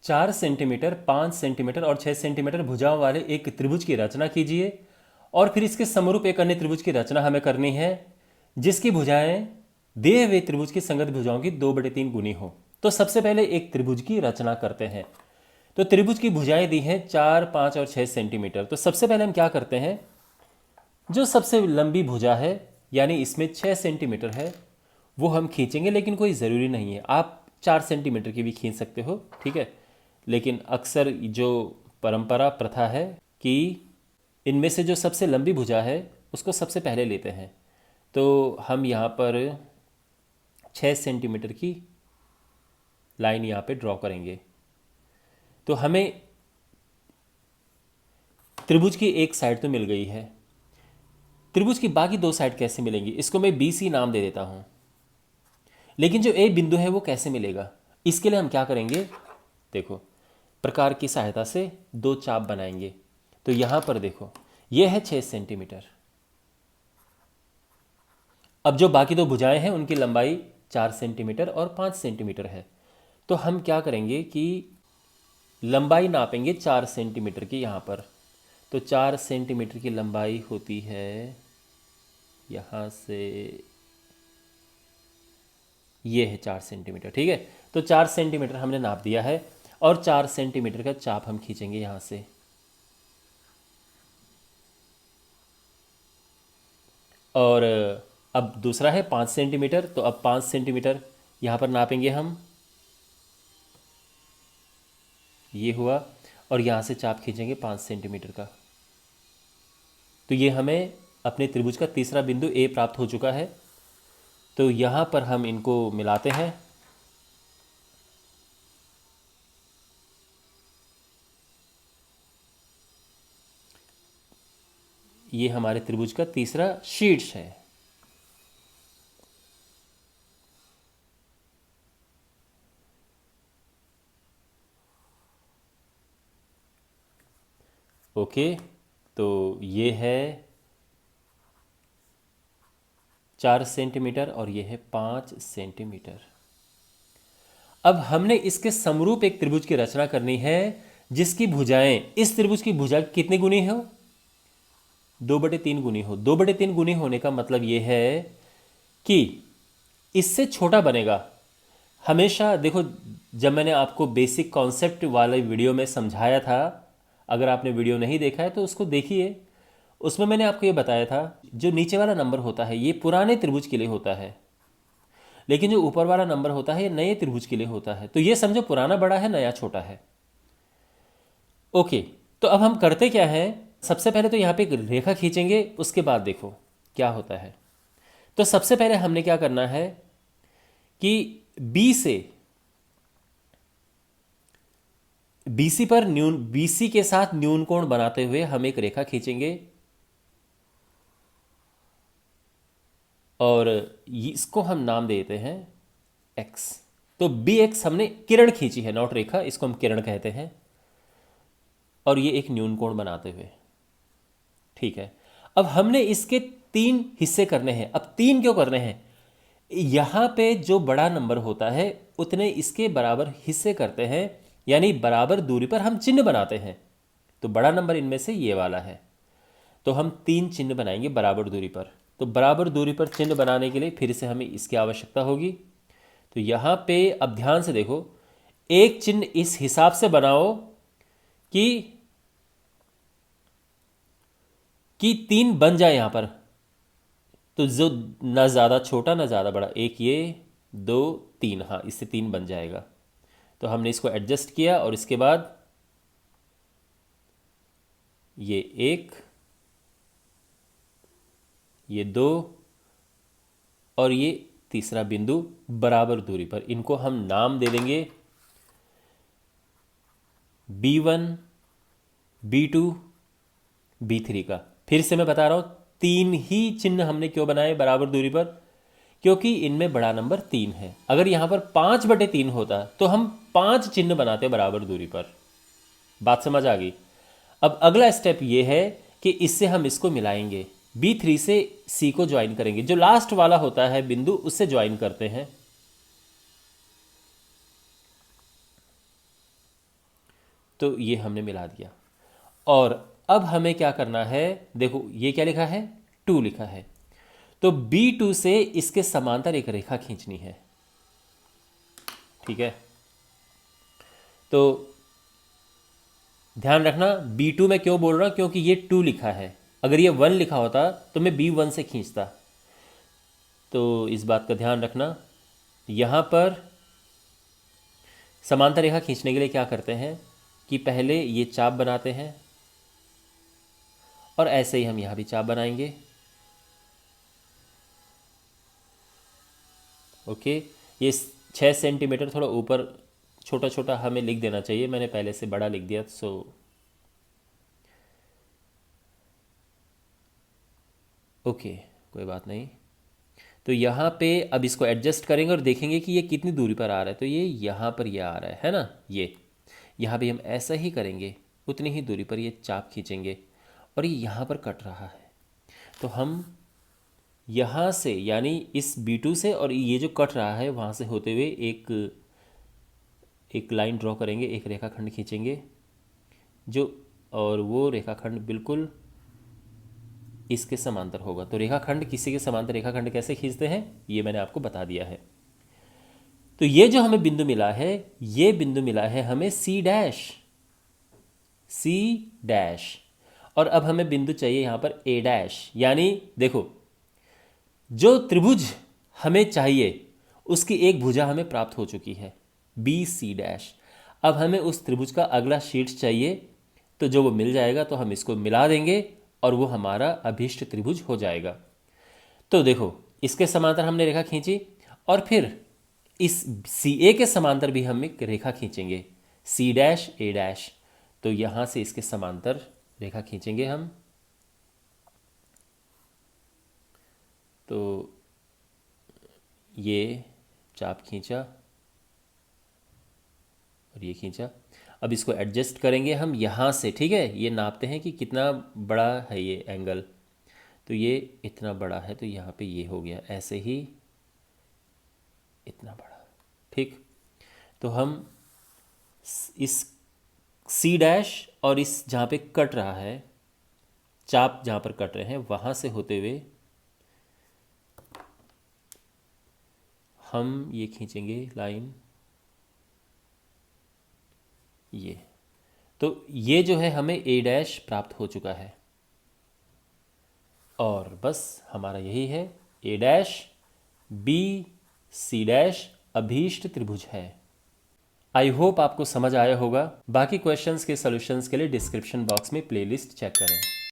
4 centimetre, 5 centimetre और 6 centimetre भुजाओं वाले एक त्रिभुज की रचना कीजिए और फिर इसके समरूप एक अन्य त्रिभुज की रचना हमें करनी है जिसकी भुजाएं दिए हुए त्रिभुज की संगत भुजाओं की 2/3 गुनी हो। तो सबसे पहले एक त्रिभुज की रचना करते हैं। तो त्रिभुज की भुजाएं दी हैं 4, 5 और 6 सेंटीमीटर। तो सबसे पहले हम क्या करते हैं, जो सबसे लंबी भुजा है यानी इसमें 6 सेंटीमीटर है वो हम खींचेंगे, लेकिन कोई ज़रूरी नहीं है, आप 4 सेंटीमीटर की भी खींच सकते हो, ठीक है। लेकिन अक्सर जो परंपरा प्रथा है कि इनमें से जो सबसे लंबी भुजा है उसको सबसे पहले लेते हैं। तो हम यहाँ पर 6 सेंटीमीटर की लाइन यहाँ पे ड्रॉ करेंगे। तो हमें त्रिभुज की एक साइड तो मिल गई है, त्रिभुज की बाकी 2 साइड कैसे मिलेंगी, इसको मैं BC नाम दे देता हूँ। लेकिन जो A बिंदु है वो कैसे मिलेगा, इसके लिए हम क्या करेंगे, देखो प्रकार की सहायता से 2 चाप बनाएंगे। तो यहाँ पर देखो ये है 6 सेंटीमीटर। अब जो बाकी 2 भुजाएं हैं उनकी लंबाई 4 सेंटीमीटर और 5 सेंटीमीटर है। तो हम क्या करेंगे कि लंबाई नापेंगे 4 सेंटीमीटर की यहाँ पर। तो 4 सेंटीमीटर की लंबाई होती है यहाँ से, ये है 4 सेंटीमीटर, ठीक है। तो 4 सेंटीमीटर हमने नाप दिया है और 4 सेंटीमीटर का चाप हम खींचेंगे यहाँ से। और अब दूसरा है 5 सेंटीमीटर। तो अब 5 सेंटीमीटर यहाँ पर नापेंगे हम, ये हुआ, और यहाँ से चाप खींचेंगे 5 सेंटीमीटर का। तो ये हमें अपने त्रिभुज का तीसरा बिंदु A प्राप्त हो चुका है। तो यहाँ पर हम इनको मिलाते हैं। ये हमारे त्रिभुज का तीसरा शीर्ष है। ओके, तो ये है 4 सेंटीमीटर और ये है 5 सेंटीमीटर। अब हमने इसके समरूप एक त्रिभुज की रचना करनी है जिसकी भुजाएं इस त्रिभुज की भुजा कितनी गुनी हो, 2/3 गुनी हो। 2/3 गुनी होने का मतलब ये है कि इससे छोटा बनेगा। हमेशा देखो, जब मैंने आपको बेसिक कॉन्सेप्ट वाले वीडियो में समझाया था, अगर आपने वीडियो नहीं देखा है तो उसको देखिए, उसमें मैंने आपको ये बताया था जो नीचे वाला नंबर होता है ये पुराने त्रिभुज के लिए होता है, लेकिन जो ऊपर वाला नंबर होता है ये नए त्रिभुज के लिए होता है। तो ये समझो पुराना बड़ा है, नया छोटा है। ओके, तो अब हम करते क्या है, सबसे पहले तो यहाँ पे एक रेखा खींचेंगे, उसके बाद देखो क्या होता है। तो सबसे पहले हमने क्या करना है कि BC के साथ न्यून कोण बनाते हुए हम एक रेखा खींचेंगे और इसको हम नाम देते हैं X। तो BX हमने किरण खींची है, नॉट रेखा, इसको हम किरण कहते हैं, और ये एक न्यून कोण बनाते हुए, ठीक है। अब हमने इसके 3 हिस्से करने हैं। अब 3 क्यों करने हैं, यहां पे जो बड़ा नंबर होता है उतने इसके बराबर हिस्से करते हैं, यानी बराबर दूरी पर हम चिन्ह बनाते हैं। तो बड़ा नंबर इनमें से ये वाला है, तो हम 3 चिन्ह बनाएंगे बराबर दूरी पर। तो बराबर दूरी पर चिन्ह बनाने के लिए फिर से हमें इसकी आवश्यकता होगी। तो यहाँ पे अब ध्यान से देखो, एक चिन्ह इस हिसाब से बनाओ कि 3 बन जाए यहाँ पर। तो जो ना ज़्यादा छोटा ना ज़्यादा बड़ा, एक ये, 2, 3, हाँ इससे 3 बन जाएगा। तो हमने इसको एडजस्ट किया और इसके बाद ये 1, ये 2 और ये तीसरा बिंदु बराबर दूरी पर, इनको हम नाम दे देंगे B1, B2, B3 का। फिर से मैं बता रहा हूं, 3 ही चिन्ह हमने क्यों बनाए बराबर दूरी पर, क्योंकि इनमें बड़ा नंबर 3 है। अगर यहां पर 5/3 होता तो हम 5 चिन्ह बनाते बराबर दूरी पर। बात समझ आ गई। अब अगला स्टेप ये है कि इससे हम इसको मिलाएंगे, B3 से C को ज्वाइन करेंगे, जो लास्ट वाला होता है बिंदु उससे ज्वाइन करते हैं। तो ये हमने मिला दिया। और अब हमें क्या करना है, देखो ये क्या लिखा है, 2 लिखा है, तो B2 से इसके समांतर एक रेखा खींचनी है। ठीक है, तो ध्यान रखना B2 मैं क्यों बोल रहा हूं, क्योंकि ये 2 लिखा है। अगर ये 1 लिखा होता तो मैं B1 से खींचता। तो इस बात का ध्यान रखना। यहां पर समांतर रेखा खींचने के लिए क्या करते हैं कि पहले ये चाप बनाते हैं और ऐसे ही हम यहां भी चाप बनाएंगे। ओके, ये 6 सेंटीमीटर थोड़ा ऊपर छोटा छोटा हमें लिख देना चाहिए, मैंने पहले से बड़ा लिख दिया। सो ओके, कोई बात नहीं। तो यहाँ पे अब इसको एडजस्ट करेंगे और देखेंगे कि ये कितनी दूरी पर आ रहा है। तो ये यहाँ पर ये आ रहा है ना, ये यहाँ भी हम ऐसा ही करेंगे, उतनी ही दूरी पर ये चाप खींचेंगे और ये यहाँ पर कट रहा है। तो हम यहाँ से यानी इस B2 से और ये जो कट रहा है वहाँ से होते हुए एक लाइन ड्रॉ करेंगे, एक रेखाखंड खींचेंगे जो, और वो रेखाखंड बिल्कुल इसके समांतर होगा। तो रेखाखंड किसी के समांतर रेखाखंड कैसे खींचते हैं ये मैंने आपको बता दिया है। तो ये जो हमें बिंदु मिला है, ये बिंदु मिला है हमें C डैश, और अब हमें बिंदु चाहिए यहाँ पर A डैश। यानी देखो, जो त्रिभुज हमें चाहिए उसकी एक भुजा हमें प्राप्त हो चुकी है BC डैश। अब हमें उस त्रिभुज का अगला शीर्ष चाहिए, तो जो वो मिल जाएगा तो हम इसको मिला देंगे और वो हमारा अभीष्ट त्रिभुज हो जाएगा। तो देखो, इसके समांतर हमने रेखा खींची और फिर इस CA के समांतर भी हम एक रेखा खींचेंगे, C डैश A डैश। तो यहाँ से इसके समांतर रेखा खींचेंगे हम। तो ये चाप खींचा और ये खींचा। अब इसको एडजस्ट करेंगे हम यहाँ से। ठीक है, ये नापते हैं कि कितना बड़ा है ये एंगल। तो ये इतना बड़ा है, तो यहाँ पे ये हो गया, ऐसे ही इतना बड़ा। ठीक, तो हम इस C डैश और इस जहाँ पे कट रहा है, चाप जहाँ पर कट रहे हैं वहाँ से होते हुए हम ये खींचेंगे लाइन, ये। तो ये जो है हमें A डैश प्राप्त हो चुका है और बस हमारा यही है, A डैश BC डैश अभीष्ट त्रिभुज है। आई होप आपको समझ आया होगा। बाकी क्वेश्चंस के सॉल्यूशंस के लिए डिस्क्रिप्शन बॉक्स में प्लेलिस्ट चेक करें।